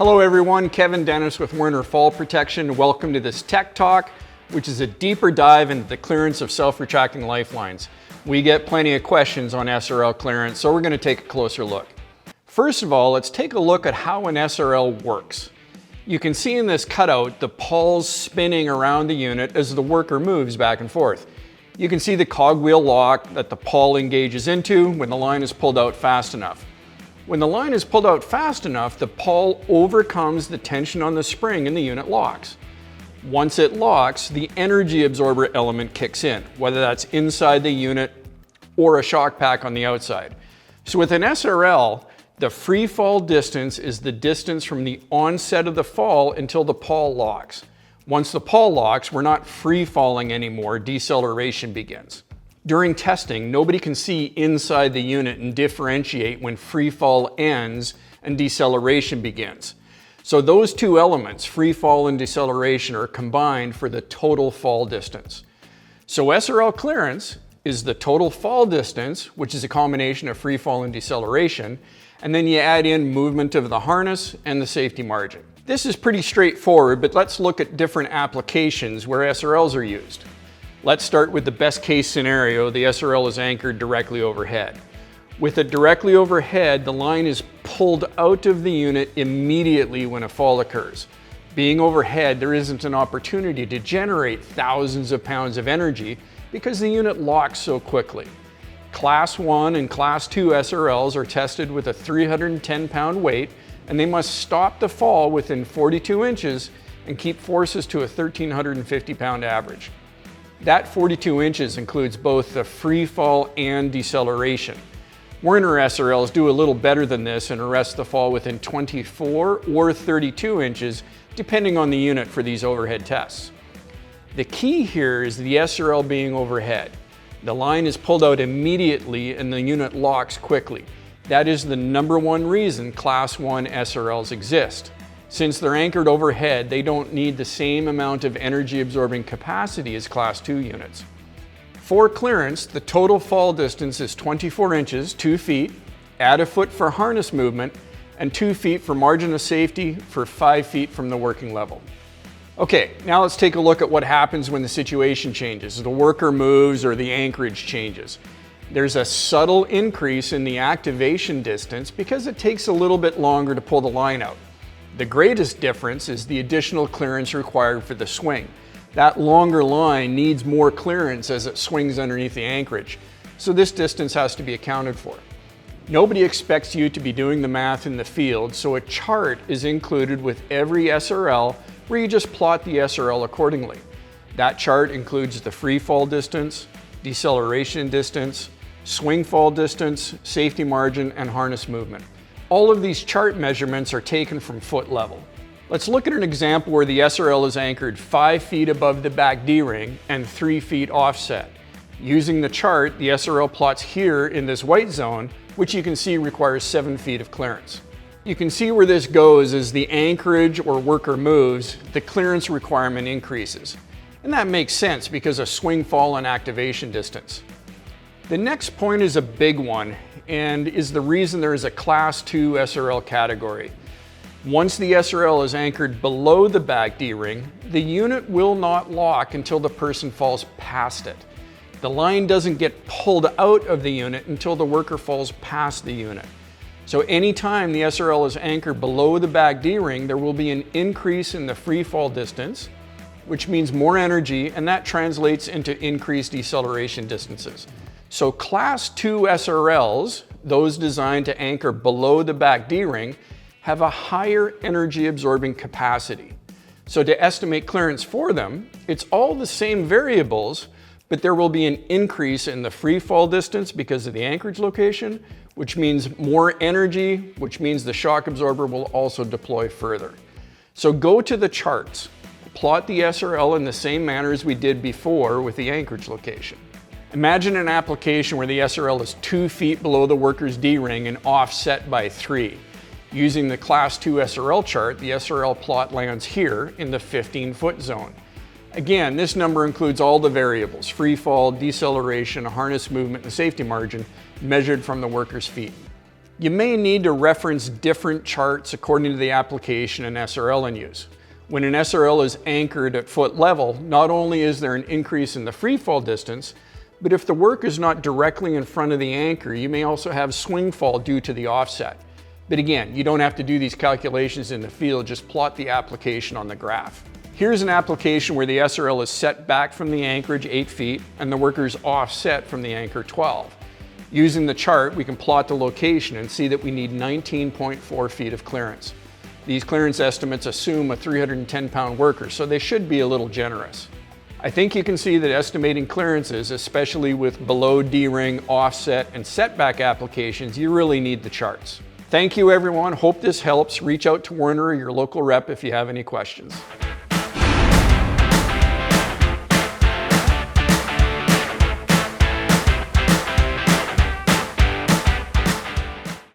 Hello everyone, Kevin Dennis with Werner Fall Protection. Welcome to this Tech Talk, which is a deeper dive into the clearance of self-retracting lifelines. We get plenty of questions on SRL clearance, so we're going to take a closer look. First of all, let's take a look at how an SRL works. You can see in this cutout the pawls spinning around the unit as the worker moves back and forth. You can see the cogwheel lock that the pawl engages into when the line is pulled out fast enough. When the line is pulled out fast enough, the pawl overcomes the tension on the spring and the unit locks. Once it locks, the energy absorber element kicks in, whether that's inside the unit or a shock pack on the outside. So with an SRL, the free fall distance is the distance from the onset of the fall until the pawl locks. Once the pawl locks, we're not free falling anymore, deceleration begins. During testing, nobody can see inside the unit and differentiate when free fall ends and deceleration begins. So those two elements, free fall and deceleration, are combined for the total fall distance. So SRL clearance is the total fall distance, which is a combination of free fall and deceleration, and then you add in movement of the harness and the safety margin. This is pretty straightforward, but let's look at different applications where SRLs are used. Let's start with the best case scenario. The SRL is anchored directly overhead. With it directly overhead, the line is pulled out of the unit immediately when a fall occurs. Being overhead, there isn't an opportunity to generate thousands of pounds of energy because the unit locks so quickly. Class 1 and Class 2 SRLs are tested with a 310-pound weight, and they must stop the fall within 42 inches and keep forces to a 1,350-pound average. That 42 inches includes both the free fall and deceleration. Werner SRLs do a little better than this and arrest the fall within 24 or 32 inches, depending on the unit for these overhead tests. The key here is the SRL being overhead. The line is pulled out immediately and the unit locks quickly. That is the number one reason Class 1 SRLs exist. Since they're anchored overhead, they don't need the same amount of energy absorbing capacity as Class 2 units. For clearance, the total fall distance is 24 inches, 2 feet, add a foot for harness movement, and 2 feet for margin of safety for 5 feet from the working level. Okay, now let's take a look at what happens when the situation changes. The worker moves or the anchorage changes. There's a subtle increase in the activation distance because it takes a little bit longer to pull the line out. The greatest difference is the additional clearance required for the swing. That longer line needs more clearance as it swings underneath the anchorage, so this distance has to be accounted for. Nobody expects you to be doing the math in the field, so a chart is included with every SRL where you just plot the SRL accordingly. That chart includes the free fall distance, deceleration distance, swing fall distance, safety margin, and harness movement. All of these chart measurements are taken from foot level. Let's look at an example where the SRL is anchored 5 feet above the back D-ring and 3 feet offset. Using the chart, the SRL plots here in this white zone, which you can see requires 7 feet of clearance. You can see where this goes as the anchorage or worker moves, the clearance requirement increases. And that makes sense because of swing, fall, and activation distance. The next point is a big one and is the reason there is a Class 2 SRL category. Once the SRL is anchored below the back D-ring, the unit will not lock until the person falls past it. The line doesn't get pulled out of the unit until the worker falls past the unit. So anytime the SRL is anchored below the back D-ring, there will be an increase in the free fall distance, which means more energy, and that translates into increased deceleration distances. So Class 2 SRLs, those designed to anchor below the back D-ring, have a higher energy absorbing capacity. So to estimate clearance for them, it's all the same variables, but there will be an increase in the free fall distance because of the anchorage location, which means more energy, which means the shock absorber will also deploy further. So go to the charts, plot the SRL in the same manner as we did before with the anchorage location. Imagine an application where the SRL is 2 feet below the worker's D-ring and offset by 3. Using the Class 2 SRL chart, the SRL plot lands here in the 15-foot zone. Again, this number includes all the variables: free fall, deceleration, harness movement, and safety margin, measured from the worker's feet. You may need to reference different charts according to the application and SRL in use. When an SRL is anchored at foot level, not only is there an increase in the free fall distance, but if the work is not directly in front of the anchor, you may also have swing fall due to the offset. But again, you don't have to do these calculations in the field, just plot the application on the graph. Here's an application where the SRL is set back from the anchorage 8 feet and the worker is offset from the anchor 12. Using the chart, we can plot the location and see that we need 19.4 feet of clearance. These clearance estimates assume a 310-pound worker, so they should be a little generous. I think you can see that estimating clearances, especially with below D-ring, offset, and setback applications, you really need the charts. Thank you everyone, hope this helps. Reach out to Werner or your local rep if you have any questions.